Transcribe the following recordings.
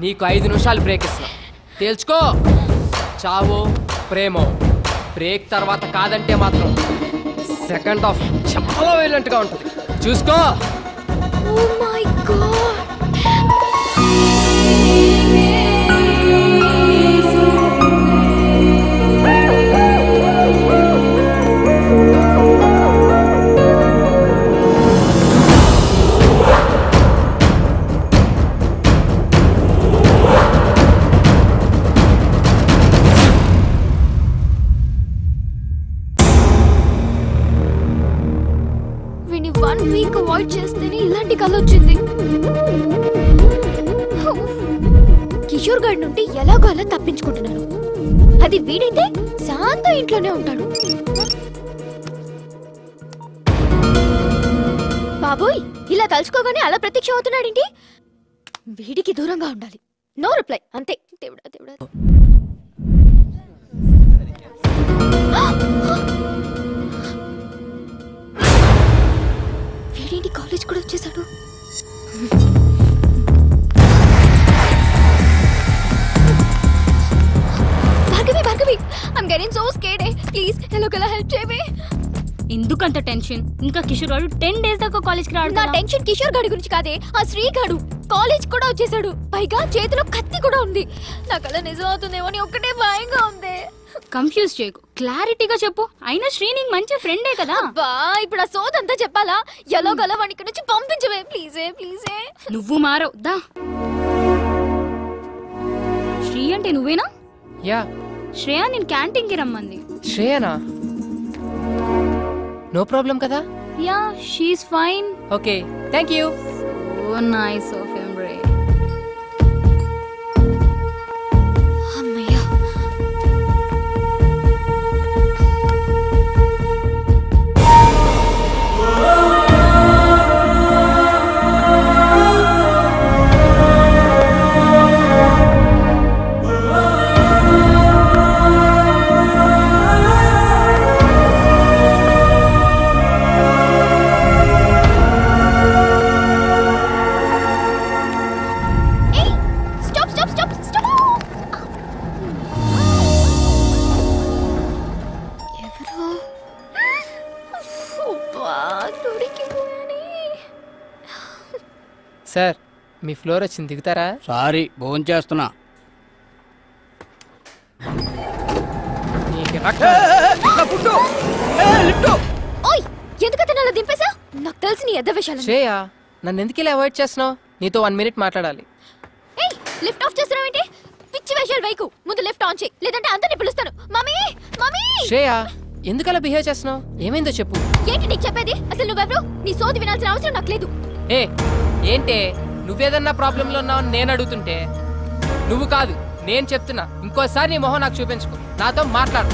నీకు 5 నిమిషాలు బ్రేక్ ఇస్తున్నా, తేల్చుకో. చావో ప్రేమో, బ్రేక్ తర్వాత కాదంటే మాత్రం సెకండ్ హాఫ్ చాలా వైలెంట్గా ఉంటుంది, చూసుకో. Oh my God. వీని 1 వీక్ అవాయిడ్ చేస్తేనే ఇలాంటి కళ వచ్చింది. కిషోర్ గారి నుండి ఎలాగో అలా తప్పించుకుంటున్నాను. అది వీడైతే శాంత ఇంట్లోనే ఉంటాడు. బాబోయ్, ఇలా తలుచుకోగానే అలా ప్రత్యక్షం అవుతున్నాడేంటి? వీడికి దూరంగా ఉండాలి. నో రిప్లై, అంతే. దేవుడా దేవుడా. వీడేంటి కాలేజ్ కూడా వచ్చేసాడు? Bhargavi, I'm getting so scared. Please, ఎలాగోలా హెల్ప్ చేయవే. ఎందుకంత టెన్షన్? ఇంకా కిషోర్ గారు 10 days దాకా కాలేజ్ కి రాడు. నా టెన్షన్ కిషోర్ గాడి గురించి కాదే, ఆ శ్రీ గాడు కాలేజ్ కూడా వచ్చేసాడు. పైగా చేతిలో కత్తి కూడా ఉంది. నాకలా నిజం అవుతుందేమో అని ఒక్కటే భయంగా ఉంది. కన్ఫ్యూజ్ చేయకు, క్లారిటీగా చెప్పు. అయినా శ్రీ నీకు మంచి ఫ్రెండే కదా. బా, ఇప్పుడు ఆ సోదంతా చెప్పాలా? ఎలాగోలా వాడికి నుంచి పంపించవే ప్లీజే. నువ్వు మారవు దా. శ్రీ అంటే నువ్వేనా? యా. శ్రేయ నేను క్యాంటీన్ కి రమ్మంది. శ్రేయనా? నో ప్రాబ్లం కదా? Yeah, she is fine. Okay, thank you. So nice of him రే. అమ్మయ్య. సార్, మీ ఫ్లోర్ వచ్చింది, దిగుతారా? సారీ, భోంచేస్తున్నా. ఓయ్, ఎందుకు అలా దింపేసా? నాకు తెలిసి నీ ఎద్ద విషయాలు. శ్రేయ, నన్ను ఎందుకు ఇలా అవాయిడ్ చేస్తున్నావు? నీతో 1 minute మాట్లాడాలి. ఏయ్, లిఫ్ట్ ఆఫ్ చేస్తున్నావు ఏంటి? పిచ్చి వేషాలు వైకు. ముందు లిఫ్ట్ ఆన్ చేయి, లేదంటే అందరిని పిలుస్తాను. Mummy mummy. శ్రేయ, ఎందుకు అలా బిహేవ్ చేస్తున్నావు? ఏమైందో చెప్పు. ఏంటి నీకు చెప్పేది? అసలు నువ్వెవరు? నీ సోది వినాల్సిన అవసరం నాకు లేదు. ఏ ఏంటే, నువ్వేదన్నా ప్రాబ్లంలో ఉన్నావని నేను అడుగుతుంటే నువ్వు కాదు నేను చెప్తున్నా. ఇంకోసారి నీ మొహం నాకు చూపించుకో, నాతో మాట్లాడు.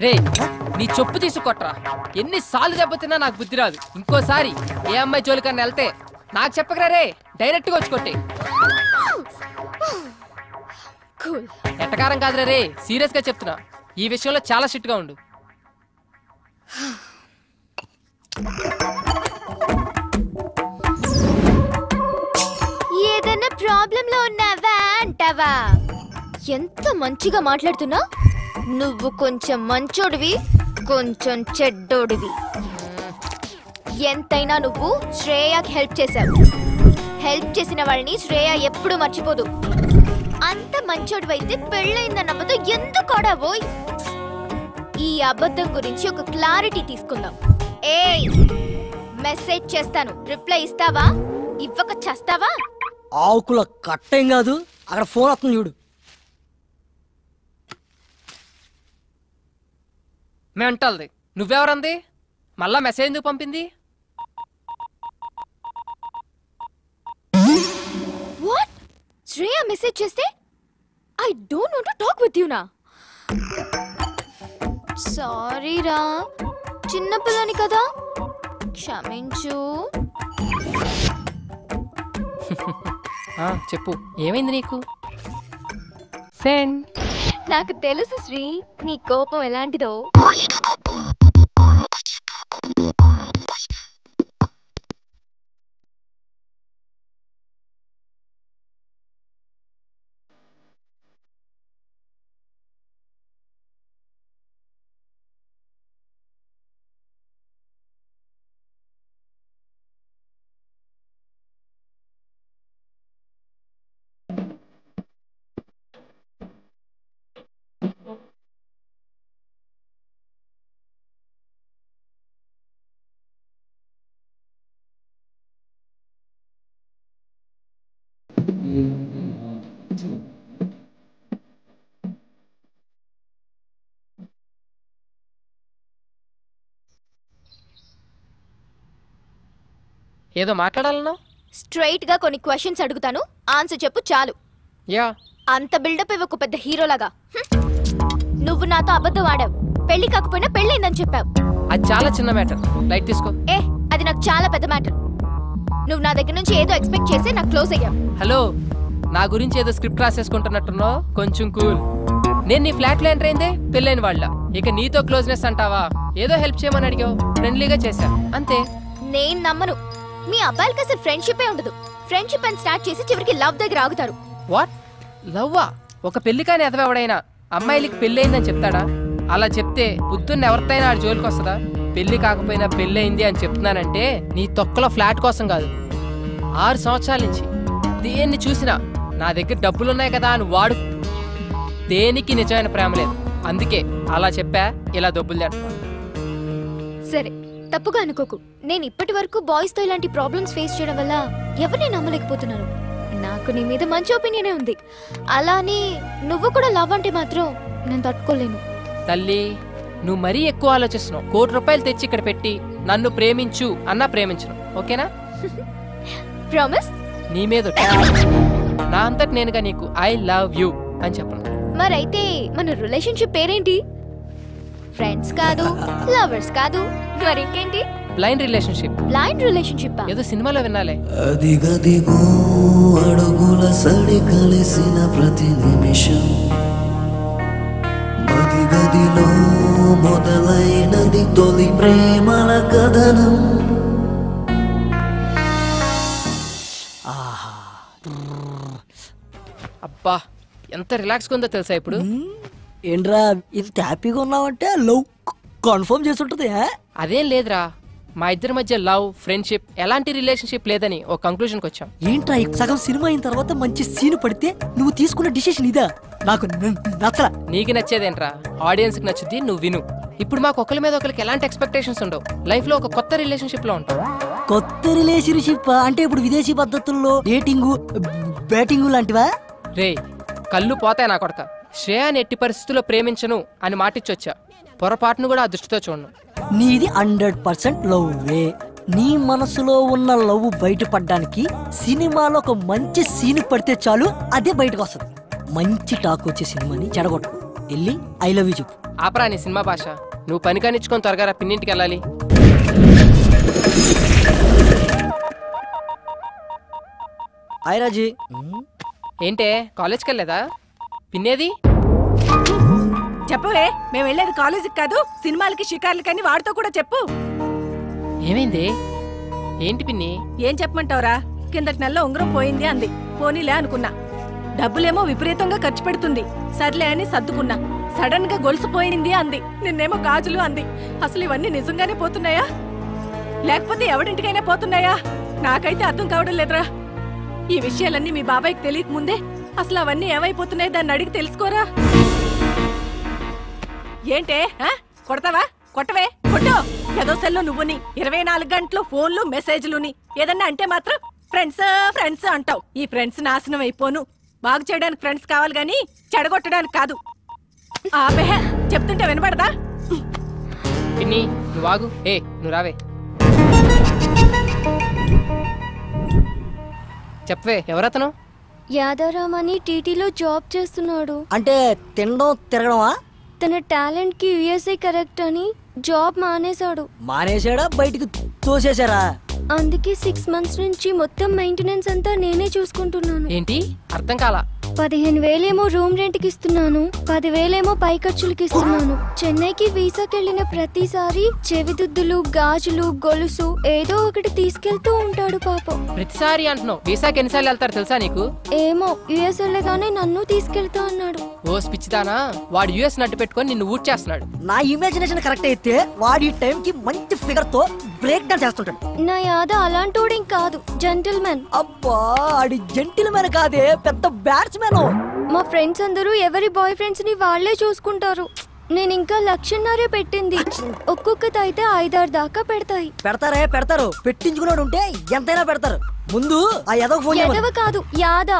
రే, నీ చెప్పు తీసుకొట్రా. ఎన్నిసార్లు దెబ్బతిన్నా నాకు బుద్ధి రాదు. ఇంకోసారి ఏ అమ్మాయి జోలికన్నా వెళ్తే నాకు చెప్పకరా రే, డైరెక్ట్గా వచ్చి కొట్టే. ఎట్టకారం కాదురా రే, సీరియస్ గా చెప్తున్నా. ఈ విషయంలో చాలా స్ట్రిక్ట్ గా ఉండు. ఏదైనా ప్రాబ్లం లో ఉన్నావా అంటావా? ఎంత మంచిగా మాట్లాడుతున్నా. నువ్వు కొంచెం మంచోడివి, కొంచెం చెడ్డోడివి. ఎంతైనా నువ్వు శ్రేయకి హెల్ప్ చేశావు. హెల్ప్ చేసిన వాళ్ళని శ్రేయ ఎప్పుడు మర్చిపోదు. అంత మంచోడివైతే పెళ్ళైందన్న అబద్ధం ఎందుకు ఆడావోయ్? ఈ అబద్ధం గురించి ఒక క్లారిటీ తీసుకుందాం. ఏయ్, మెసేజ్ చేస్తాను, రిప్లై ఇస్తావా? ఇవ్వక చేస్తావా? ఆకుల కట్టేం కాదు, అక్కడ ఫోన్ వస్తుంది చూడు. మెంటల్ది. నువ్వెవరంది? మళ్ళా మెసేజ్ ఎందుకు పంపింది? వాట్? శ్రేయ మెసేజ్ చేస్తే I don't want to talk with you నా. సారీ రా, చిన్నపిల్లని కదా, క్షమించు. చెప్పు, ఏమైంది నీకు? సెండ్. నాకు తెలుసు శ్రీ, నీ కోపం ఎలాంటిదో. ఏదో మాట్లాడాలన్నా? స్ట్రైట్ గా కొన్ని క్వశ్చన్స్ అడుగుతాను, ఆన్సర్ చెప్పు చాలు. యా. అంత బిల్డప్ ఇవ్వకు పెద్ద హీరోలాగా. నువ్వు నాతో అబద్ధం ఆడావు, పెళ్లి కాకపోయినా పెళ్ళైందని చెప్పావు. అది చాలా చిన్న మ్యాటర్, లైట్ తీసుకో. అది నాకు చాలా పెద్ద మ్యాటర్. నువ్వు నా దగ్గర నుంచి ఏదో ఎక్స్పెక్ట్ చేసి నాకు క్లోజ్ అయ్యావు. హలో, నా గురించి ఏదో స్క్రిప్ట్ రాసేసుకుంటున్నట్టున్నావు, కొంచెం కూల్. నేను నీ ఫ్లాట్ లో ఎంటర్ అయిందే పెళ్ళైన వాళ్ళ, ఇక నీతో క్లోజ్నెస్ అంటావా? ఏదో హెల్ప్ చేయమని అడిగావు, ఫ్రెండ్లీగా చేశా అంతే. నేను నమ్మను. మీ అబ్బాయిలకి అసలు ఫ్రెండ్షిపే ఉండదు. ఫ్రెండ్షిప్ అని స్టార్ట్ చేసి చివరికి లవ్ దగ్గర ఆగుతారు. వాట్? లవ్వా? ఒక పెళ్లి కాని ఎదవెవడైనా అమ్మాయిలకి పెళ్ళయిందని చెప్తాడా? అలా చెప్తే పొద్దున్న ఎవరితైనా ఆడి జోలికి వస్తుందా? పెళ్లి కాకపోయినా పెళ్ళయింది అని చెప్తున్నానంటే నీ తొక్కలో ఫ్లాట్ కోసం కాదు, 6 సంవత్సరాల నుంచి దేన్ని చూసినా నా దగ్గర డబ్బులున్నాయి కదా అని వాడు. దేనికి నిజమైన ప్రేమ లేదు, అందుకే అలా చెప్పా. ఇలా డబ్బులు తెస్తున్నా. సరే, తప్పుగా అనుకోకు. నేను ఇప్పటి వరకు బాయ్స్ తో ఇలాంటి ప్రాబ్లమ్స్ ఫేస్ చేయడం వల్ల ఎవరిని నమ్మలేకపోతున్నాను. నాకు నీ మీద మంచి ఒపీనియనే ఉంది. అలానే నువ్వు కూడా లవ్ అంటే మాత్రం నేను తట్టుకోలేను. తల్లి, నువ్వు మరీ ఎక్కువ ఆలోచిస్తున్నావు. 1 కోటి రూపాయలు తెచ్చి ఇక్కడ పెట్టి నన్ను ప్రేమించు అన్నా ప్రేమించను, ఓకేనా? ప్రామిస్? నీ మీద నా అంతటి నేనుగా నీకు ఐ లవ్ యూ అని చెప్పను. మరైతే మన రిలేషన్షిప్ పేరేంటి? ఫ్రెండ్స్ కాదు, లవర్స్ కాదు, మరింకేంటి? Blind relationship. బ్లైండ్ రిలేషన్షిప్ ఏదో సినిమాలో వినాలే. అదిగదిగో అడుగుల సడి కలిసిన ప్రతి నిమిషం, మదిగదిలో మొదలైనది తొలి ప్రేమల కథనం. అబ్బా, ఎంత రిలాక్స్ గా ఉందో తెలుసా ఇప్పుడు? ఏంట్రా ఇంత హ్యాపీగా ఉన్నావంటే లవ్ కన్ఫర్మ్ చేస్తుంటది. అదేం లేదురా, మా ఇద్దరి మధ్య లవ్, ఫ్రెండ్షిప్, ఎలాంటి రిలేషన్షిప్ లేదని ఒక కంక్లూజన్కి వచ్చాం. ఏంట్రా సగం సినిమా అయిన తర్వాత మంచి సీన్ పడితే నువ్వు తీసుకున్న డిసిషన్ ఇదా? నాకు నచ్చలా. నీకు నచ్చేదేంట్రా, ఆడియన్స్ కి నచ్చుద్ది, నువ్వు విను. ఇప్పుడు మాకు ఒకరి మీద ఒకరికి ఎలాంటి ఎక్స్పెక్టేషన్స్ ఉండవు. లైఫ్ లో ఒక కొత్త రిలేషన్షిప్ లో ఉంటాం. కొత్త రిలేషన్షిప్ అంటే ఇప్పుడు విదేశీ పద్ధతుల్లో డేటింగ్, బ్యాటింగ్ లాంటివా? రే, కళ్ళు పోతాయి నా కొడక. శ్రేయాని ఎట్టి పరిస్థితుల్లో ప్రేమించను అని మాటిచ్చొచ్చా. పొరపాటును కూడా ఆ దృష్టితో చూడను. నీది 100% లవ్వే. నీ మనసులో ఉన్న లవ్ బయటపడడానికి సినిమాలో ఒక మంచి సీన్ పడితే చాలు, అదే బయటకు వస్తుంది. మంచి టాక్ వచ్చే సినిమాని చెడగొట్టుకో. వెళ్ళి ఐ లవ్ యూ చెప్పు. ఆపరా నీ సినిమా భాష. నువ్వు పని కానిచ్చుకొని త్వరగా పిన్నింటికి వెళ్ళాలి. హాయ్ రాజీ. ఏంటే కాలేజ్కి వెళ్ళలేదా? పిన్నేది? చెప్పవే, మేము వెళ్ళేది కాలేజీకి కాదు, సినిమాలకి షికార్లకని వాడితో కూడా చెప్పు. ఏమైంది? ఏంటి పిన్ని? ఏం చెప్పమంటావురా? కిందటి నెలలో ఉంగరం పోయింది అంది. పోనీలే అనుకున్నా. డబ్బులేమో విపరీతంగా ఖర్చు పెడుతుంది. సర్లే అని సర్దుకున్నా. సడన్ గా గొలుసు పోయింది అంది. నిన్నేమో గాజులు అంది. అసలు ఇవన్నీ నిజంగానే పోతున్నాయా లేకపోతే ఎవడింటికైనా పోతున్నాయా? నాకైతే అర్థం కావడం లేదురా. ఈ విషయాలన్నీ మీ బాబాయ్కి తెలియక ముందే అసలు అవన్నీ ఏమైపోతున్నాయి దాన్ని అడిగి తెలుసుకోరా. ఏంటే కొడతావా? కొట్టవే, కొట్టో. ఏదో సెల్లో నువ్వుని 24 గంటలు ఫోన్లు మెసేజ్లుని ఏదన్నా అంటే మాత్రం ఫ్రెండ్స్ ఫ్రెండ్స్ అంటావు. ఈ ఫ్రెండ్స్ నాశనం అయిపోను. బాగు చేయడానికి ఫ్రెండ్స్ కావాలి గాని చెడగొట్టడానికి కాదు. ఆపే, చెప్తుంటే వినపడదా? పిన్ని నువ్వు ఆగు. నువ్వు రావే. చెప్పవే, ఎవరతను? యాదారామ్ అని టీటీలో జాబ్ చేస్తున్నాడు. అంటే తినడం తిరగడమా? తన టాలెంట్ కి యుఎస్ఏ కరెక్ట్ అని జాబ్ మానేశాడు. మానేశాడా? బయటికి తోసేశారా? అందుకే 6 months నుంచి మొత్తం మెయింటెనెన్స్ అంతా నేనే చూసుకుంటున్నాను. ఏంటి? అర్థం కాలా. 15,000 రూమ్ రెంట్కి ఇస్తున్నాను, 10,000 పై ఖర్చులకి ఇస్తున్నాను. చెన్నైకి వీసాకి వెళ్ళిన ప్రతిసారి చెవిదుద్దులు, గాజులు, గొలుసు ఏదో ఒకటి తీసుకెళ్తూ ఉంటాడు పాపం. ప్రతిసారి అంటున్నావు, వీసాకి ఎన్నిసార్లు వెళ్తారు తెలుసా నీకు? ఏమో యుఎస్ వెళ్ళగానే నన్ను తీసుకెళ్తా అన్నాడు. ఓ పిచ్చిదానా, వాడు యుఎస్ నట్టు పెట్టుకొని నిన్ను ఊట్ చేస్తున్నాడు. నా ఇమాజినేషన్ కరెక్ట్ అయితే వాడి టైం కి మంచి ఫిగర్ తో బ్రేక్ డాన్స్ చేస్తుంటాడు. నా యాద అలాంటోడేం కాదు, జెంటిల్మెన్. అబ్బా ఆడి జెంటిల్మెన్ కాదే, పెద్ద బ్యాట్స్మెన్. మా ఫ్రెండ్స్ అందరూ ఎవరి బాయ్ ఫ్రెండ్స్ ని వాళ్లే చూసుకుంటారు. నేను ఇంకా 1,00,000 పెట్టింది. ఒక్కొక్కటి అయితే 5-6 దాకా పెడతాయి. పెడతారు. పెట్టించుకున్నాడు ఉంటే ఎంతైనా పెడతారు. ముందు ఆ ఎదవ ఫోన్ ఎదవ కాదు, యాద.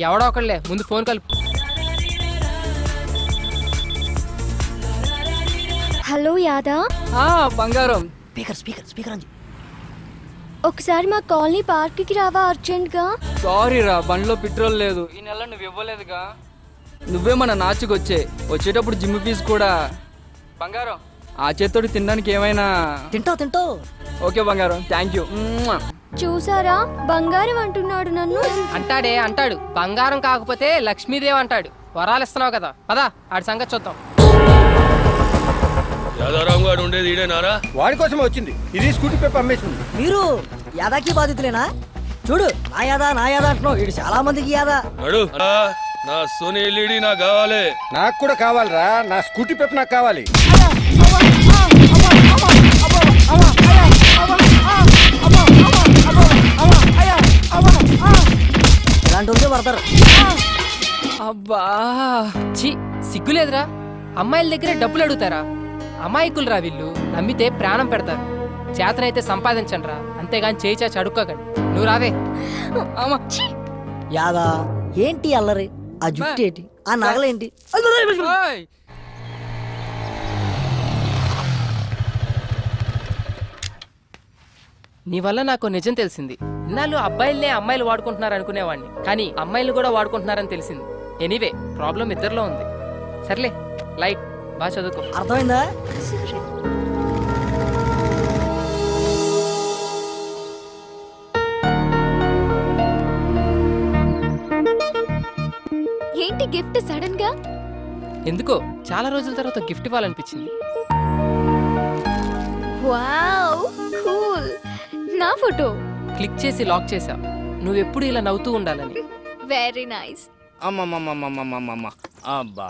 ఎవడో ఒకళ్ళే, ముందు ఫోన్ కలుపు. హలో యాదా. బంగారం. స్పీకర్ అంజి. ఒకసారి మా కాలనీ పార్క్ కి రావా అర్జెంట్ గా? సారీ రా, బండ్లో పెట్రోల్ లేదు. ఈ నెల నువ్వు ఇవ్వలేదుగా. నువ్వే మన నాచుకొచ్చే, వచ్చేటప్పుడు జిమ్ ఫీజు కూడా. బంగారం, ఆ చేత్తోటి తినడానికి ఏమైనా? తింటావు. ఓకే బంగారం, థ్యాంక్ యూ. చూసారా, బంగారం అంటున్నాడు నన్ను. అంటాడు. బంగారం కాకపోతే లక్ష్మీదేవి అంటాడు. వరాలు ఇస్తున్నావు కదా, పదా ఆడి సంగతి చూద్దాం. యాదారాంగాడు ఉండేది ఈడేనారా? వాడి కోసమే వచ్చింది. ఇది స్కూటీ పేపర్ అమ్మేసింది. మీరు యాదాకి బాధితులేనా? చూడు, నా యాదా అంటున్నావు. వీడు చాలా మందికి యాదా. నా సోనీ ఎల్ఈడి నాకు కావాలి. నాకు కూడా కావాలిరా, నా స్కూటీ పేపర్ నాకు కావాలి. ఇలాంటి వాళ్ళే పడతారు. అబ్బా ఛీ, సిగ్గులేదురా? అమ్మాయిల దగ్గరే డబ్బులు అడుగుతారా? అమాయకులు రా వీళ్ళు, నమ్మితే ప్రాణం పెడతారు. చేతనైతే సంపాదించండి రా, అంతేగాని చేయి చాచి అడుక్కోకండి. నువ్వు రావే. యాదా ఏంటి అల్లరి? ఆ జుట్టు ఏంటి? ఆ నగలేంటి? నీ వల్ల నాకు నిజం తెలిసింది. ఇన్నాళ్ళు అబ్బాయిలనే అమ్మాయిలు వాడుకుంటున్నారు అనుకునేవాడిని, కానీ అమ్మాయిలు కూడా వాడుకుంటున్నారని తెలిసింది. ఎనీవే, ప్రాబ్లం ఇద్దరిలో ఉంది. సర్లే, లైట్ బాగా చదువుకో. అర్థమైందా? ఏంటి గిఫ్ట్ సడన్ గా? ఎందుకో చాలా రోజుల తర్వాత గిఫ్ట్ ఇవ్వాలనిపించింది. Wow, cool. నా ఫోటో క్లిక్ చేసి లాక్ చేసా. నువ్వెప్పుడు ఇలా నవ్వుతూ ఉండాలని. Very nice. అమ్మమ్మమ్మమ్మమ్మమ్మమ్మ. అబ్బా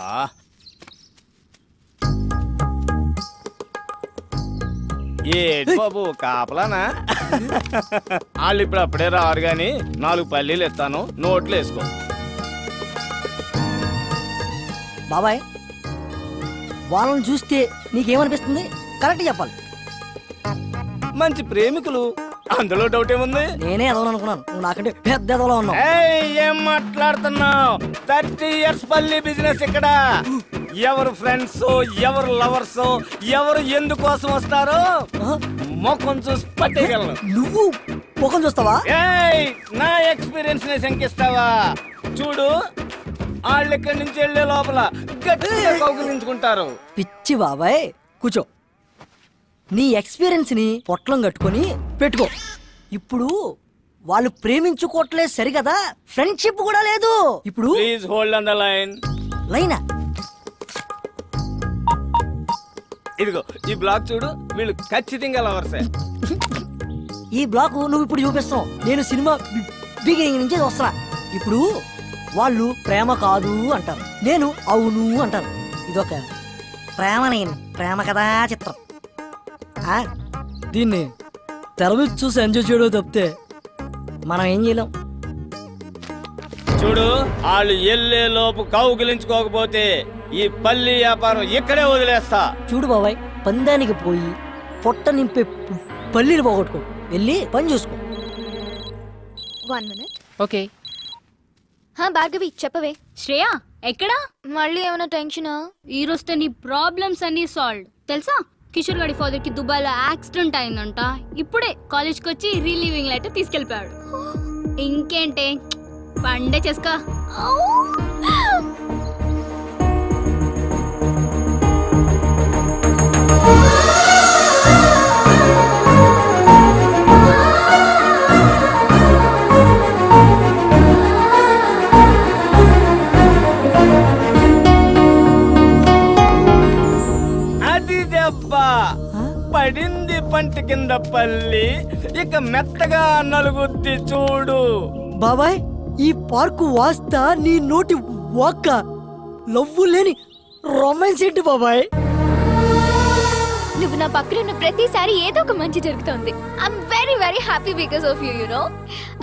ఏ బాబు కాపలానా? వాళ్ళు ఇప్పుడు అప్పుడే రారు గాని 4 పల్లీలు ఇస్తాను, నోట్లు వేసుకో. బాబాయ్, వాళ్ళని చూస్తే నీకేమనిపిస్తుంది? కరెక్ట్ చెప్పాలి. మంచి ప్రేమికులు, అందులో డౌట్ ఏముంది? నేనే ఎదవను అనుకున్నాను, నువ్వు నాకంటే పెద్ద ఎదవలో ఉన్నావు. ఏం మాట్లాడుతున్నావు? 30 years పల్లి బిజినెస్ ఇక్కడ. ఎవరు ఫ్రెండ్స్, ఎవరు లవర్స్, ఎవరు ఎందుకోసం వస్తారో ముఖం చూసి పట్టేయగలను. నువ్వు ముఖం చూస్తావా? నా ఎక్స్పీరియన్స్ ని శంకిస్తావా? చూడు, వాళ్ళు ఇక్కడి నుంచి వెళ్లే లోపల గట్టిగా కౌగిలించుకుంటారు. పిచ్చి బాబాయ్, కూర్చో. నీ ఎక్స్పీరియన్స్ ని పొట్లం కట్టుకొని పెట్టుకో. ఇప్పుడు వాళ్ళు ప్రేమించుకోవట్లేదు సరిగదా, ఫ్రెండ్షిప్ కూడా లేదు. ఇప్పుడు please hold on the line. లైనా? ఇదిగో ఈ బ్లాక్ చూడు, వీళ్ళు ఖచ్చితంగా లవర్సే. ఈ బ్లాక్ నువ్వు ఇప్పుడు చూపిస్తావు, నేను సినిమా బిగినింగ్ నుంచి వస్తున్నా. ఇప్పుడు వాళ్ళు ప్రేమ కాదు అంటారు, నేను అవును అంటాను. ఇదొక ప్రేమ కథా చిత్రం. దీన్ని తెర మీద చూసి ఎంజాయ్ చేయడం తప్పితే మనం ఏం చేయలేం. చూడు, వాళ్ళు ఎల్లే లోపు కౌగిలించుకోకపోతే ఈ పల్లి వ్యాపారం ఇక్కడే వదిలేస్తా. చూడు బాబాయ్, పందానికి పోయి పొట్ట నింపే పల్లీలు పోగొట్టుకో, వెళ్ళి పని చూసుకో. 1 minute. ఓకే. భార్గవి చెప్పవే. శ్రేయ ఎక్కడా? మళ్ళీ ఏమైనా టెన్షనా? ఈ రోజుతో నీ ప్రాబ్లమ్స్ అన్ని సాల్వ్. తెలుసా, కిషోర్ గారి ఫాదర్ కి దుబాయ్ లో యాక్సిడెంట్ అయిందంట. ఇప్పుడే కాలేజ్ కి వచ్చి రిలీవింగ్ లెటర్ తీసుకెళ్ళిపోయాడు. ఇంకేంటే, పండే చేసుకో. దెబ్బ పడింది పంటి కింద పల్లి, ఇక మెత్తగా నలుగుద్ది చూడు. బాబాయ్ ఈ పార్కు వాస్తా నీ నోటి వాక్క లవ్వు లేని రొమాన్స్ ఏంటి బాబాయ్? నువ్వు నా పక్కన ఉన్న ప్రతిసారి ఏదో ఒక మంచి జరుగుతుంది. I'm very very happy because of you, you know.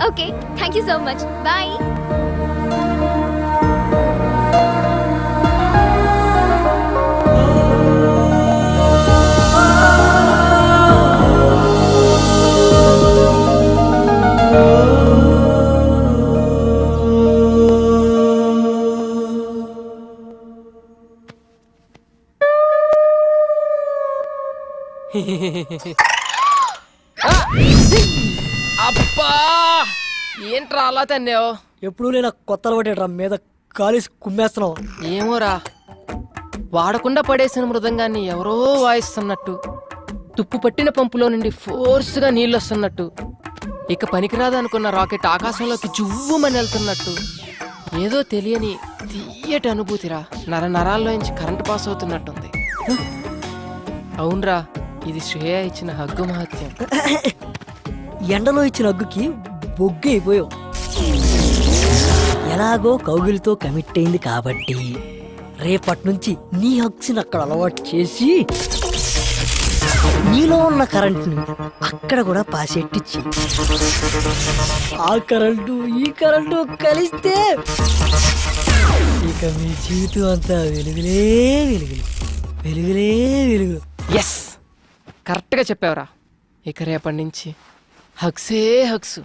Okay, thank you so much. Bye. అబ్బా ఏంట్రా అలా తన్నావు? ఎప్పుడు నేను కొత్త అలవాటేట్రా మీద కాలేసి కుమ్మేస్తున్నావు. ఏమోరా, వాడకుండా పడేసిన మృదంగాన్ని ఎవరో వాయిస్తున్నట్టు, తుప్పు పట్టిన పంపులో నుండి ఫోర్స్గా నీళ్ళు వస్తున్నట్టు, ఇక పనికిరాదు అనుకున్న రాకెట్ ఆకాశంలోకి జువ్వుమని వెళ్తున్నట్టు, ఏదో తెలియని తీయటి అనుభూతిరా. నరాల్లోంచి కరెంట్ పాస్ అవుతున్నట్టుంది. అవునరా, ఇది శ్రేయ ఇచ్చిన హగ్గు మహత్యం. ఎండలో ఇచ్చిన హగ్గుకి బొగ్గు అయిపోయావు. ఎలాగో కౌగిలితో కమిట్ అయింది కాబట్టి రేపటి నుంచి నీ హగ్స్ని అక్కడ అలవాటు చేసి నీలో ఉన్న కరెంట్ని అక్కడ కూడా పాసెట్టించి ఆ కరెంటు ఈ కరెంటు కలిస్తే ఇక మీ జీవితం అంతా వెలుగులే వెలుగులు, వెలుగులే వెలుగులు. ఎస్, కరెక్ట్గా చెప్పావురా. ఇక రేపటి నుంచి హగ్సే హగ్స్.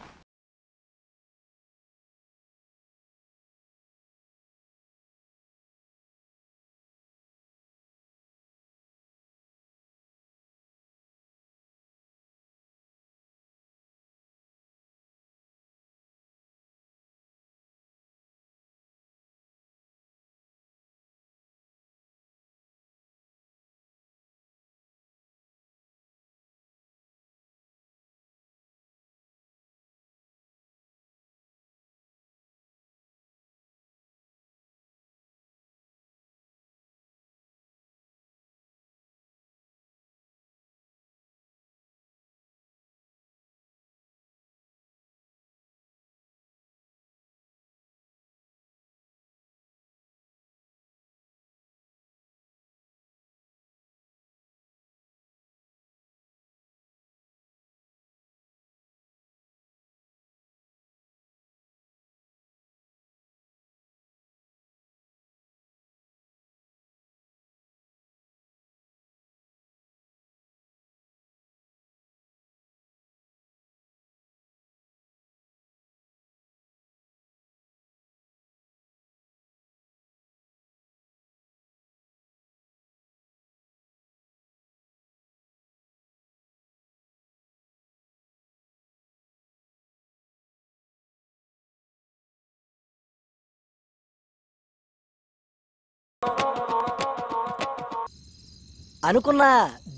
అనుకున్నా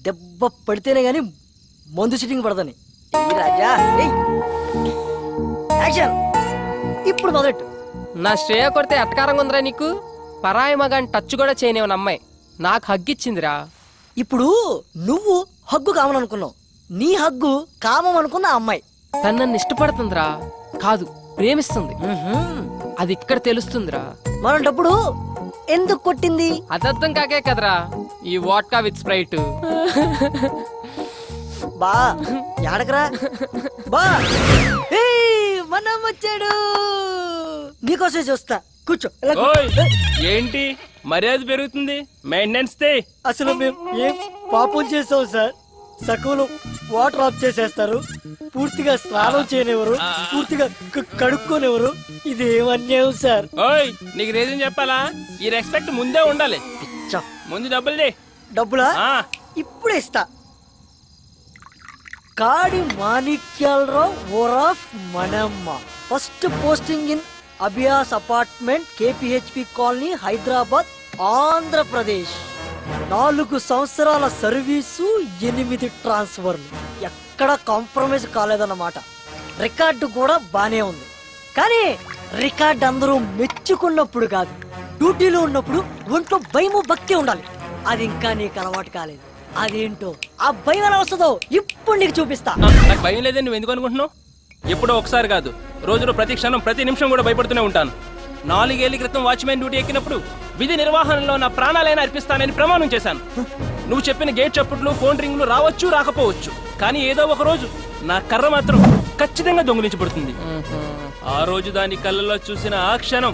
దెబ్బ పడితేనే గాని మందు సిట్టింగ్ పడదని. రాజా యాక్షన్ ఇప్పుడు మొదలెట్టు. నా శ్రేయ కొడితే అట్కారంగా ఉందిరా నీకు? పరాయి మగాని టచ్ కూడా చేయనివని అమ్మాయి నాకు హగ్గిచ్చిందిరా. ఇప్పుడు నువ్వు హగ్గు కామననుకున్నావు, నీ హగ్గు కామం అనుకున్న అమ్మాయి తను నన్ను ఇష్టపడుతుందిరా, కాదు ప్రేమిస్తుంది. అది ఇక్కడ తెలుస్తుందిరా. మనం డబ్బుడు ఎందుకు కొట్టింది అదర్థం కాకే కదరా ఈ వాడ్కా విత్ స్ప్రైట్. బా యాడకరా బా, మనం వచ్చాడు నీకోసం చూస్తా, కూర్చో. ఏంటి మర్యాద పెరుగుతుంది, మెయింటెనెన్స్ అసలు మేము ఏం పాపం చేసాం సార్? సకులు వాటర్ ఆఫ్ చేసేస్తారు, పూర్తిగా స్నానం చేయనివ్వరు, పూర్తిగా కడుక్కోనివ్వరు. ఇది ఏమన్యాయం సార్? నీకు రీజన్ చెప్పాలా? ఈ రెస్పెక్ట్ ముందే ఉండాలి. ముందు డబ్బులు డబ్బులా ఇప్పుడే ఇస్తా. కాడి మాణిక్యాలరావు ఓరాఫ్ మనమ్మ, first posting in Abhiyas apartment, KPHB colony, Hyderabad, Andhra Pradesh. 4 సంవత్సరాల సర్వీసు, 8 ట్రాన్స్ఫర్లు. ఎక్కడ కాంప్రమైజ్ కాలేదన్నమాట. రికార్డు కూడా బానే ఉంది, కానీ రికార్డు అందరూ మెచ్చుకున్నప్పుడు కాదు, డ్యూటీలో ఉన్నప్పుడు ఒంట్లో భయము భక్తి ఉండాలి. అది ఇంకా నీకు అలవాటు కాలేదు. అదేంటో ఆ భయం ఎలా వస్తుందో ఇప్పుడు నీకు చూపిస్తా. నాకు భయం లేదని నువ్వు ఎందుకు అనుకుంటున్నావు? ఎప్పుడో ఒకసారి కాదు, రోజులో ప్రతి క్షణం ప్రతి నిమిషం కూడా భయపడుతూనే ఉంటాను. 4 ఏళ్ల క్రితం వాచ్మెన్ డ్యూటీ ఎక్కినప్పుడు విధి నిర్వహణలో నా ప్రాణాలైనా అర్పిస్తానని ప్రమాణం చేశాను. నువ్వు చెప్పిన గేట్ చప్పుట్లు, ఫోన్ రింగ్లు రావచ్చు రాకపోవచ్చు, కానీ ఏదో ఒక రోజు నా కర్ర మాత్రం ఖచ్చితంగా దొంగిలించబడుతుంది. ఆ రోజు దాని కళ్ళలో చూసిన ఆ క్షణం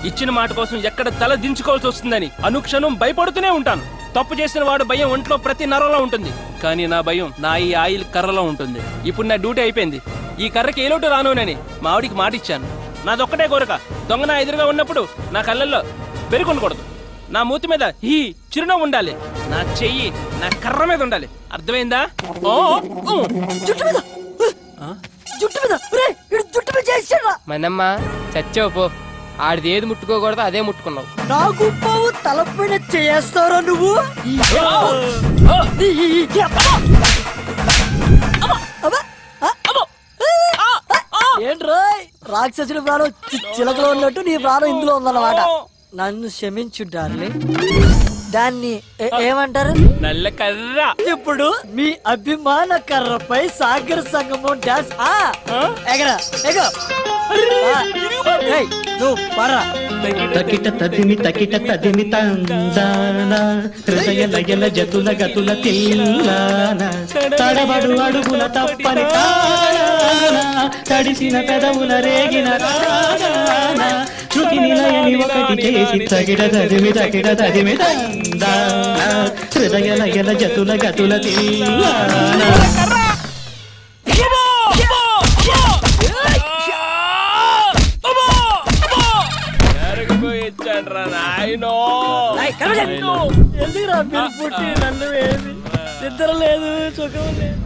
ఇచ్చిన మాట కోసం ఎక్కడ తల దించుకోవాల్సి వస్తుందని అనుక్షణం భయపడుతూనే ఉంటాను. తప్పు చేసిన వాడు భయం ఒంట్లో ప్రతి నరంలో ఉంటుంది, కానీ నా భయం నా ఈ ఆయిల్ కర్రలో ఉంటుంది. ఇప్పుడు నా డ్యూటీ అయిపోయింది, ఈ కర్రకి ఏ లోటు రానునని మా ఆవిడికి మాట ఇచ్చాను. నాదొక్కటే కోరిక, దొంగ నా ఎదురుగా ఉన్నప్పుడు నా కళ్ళల్లో బెరుకుండకూడదు, నా మూతి మీద ఈ చిరునవ్వు ఉండాలి, నా చెయ్యి నా కర్ర మీద ఉండాలి. అర్థమైందా? మనమ్మ చచ్చావు పో, ఆడిది ఏది ముట్టుకోకూడదు అదే ముట్టుకున్నావు. నాకు తలపైన చేస్తారా నువ్వు? ఏంట్రా రాక్షసుడి ప్రాణం చిలకలో ఉన్నట్టు నీ ప్రాణం ఇందులో ఉందన్నమాట. నన్ను క్షమించు డార్లింగ్. దాన్ని ఏమంటారు? నల్ల కర్ర. ఇప్పుడు మీ అభిమాన కర్రపై సాగర్ సంగమం డాన్స్. ఎగరా ఎగో నువ్వు పర్రా. తకిట తదిమి తందాన హృదయ లయల జతుల గతుల తిల్లాన తడబడు అడుగుల తప్పని తాళాన తడిసిన పెదవుల రేగిన రాగాన శృతి నిలయని ఒకటి చేసి తగిట తదిమి తందాన హృదయ లయల జతుల గతుల తిల్లాన. ఎందుకు రా పుట్టి నన్ను నిద్ర లేదు సుఖం లేదు.